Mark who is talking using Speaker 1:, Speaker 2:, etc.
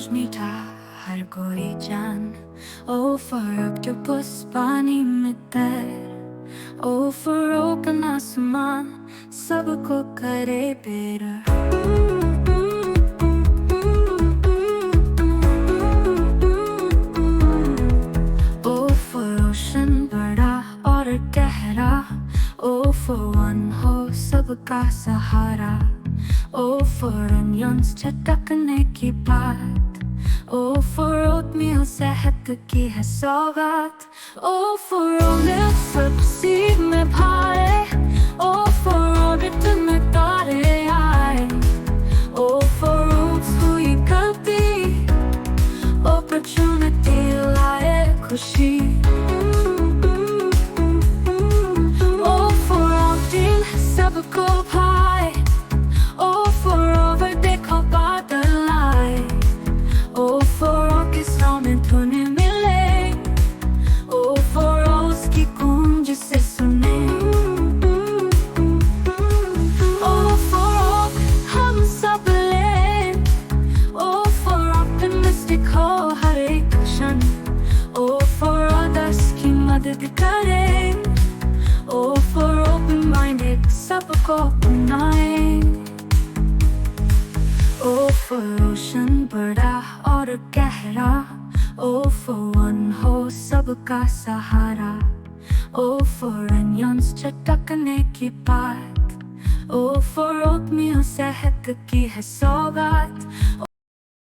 Speaker 1: समझ मीठा हर कोई जान। O for octopus पानी में तैर। O for open आसमान सबको करे प्यार। O for ocean बड़ा और गहरा। O for one हो सबका सहारा। O for onions चटकने की बात। O for oatmeal सेहत की है सौगात। O for omelette सब्जी में भाए। O for orbit में तारे आए। O for oats हुई गलती opportunity लाए खुशी। O for outing सबको भाए। O for over देखो बादल आए। O for किस्सों में धुनें मिले। O for उसकी गूंज से सुने। O for हम सब लें। O for optimistic हो हर एक क्षण। O for others की मदद करें। O for open minded सबको अपनाएं। O for ocean बड़ा और गहरा। O for one हो सबका सहारा। O for onions चटकने की बात। O for oatmeal सेहत की है सौगात।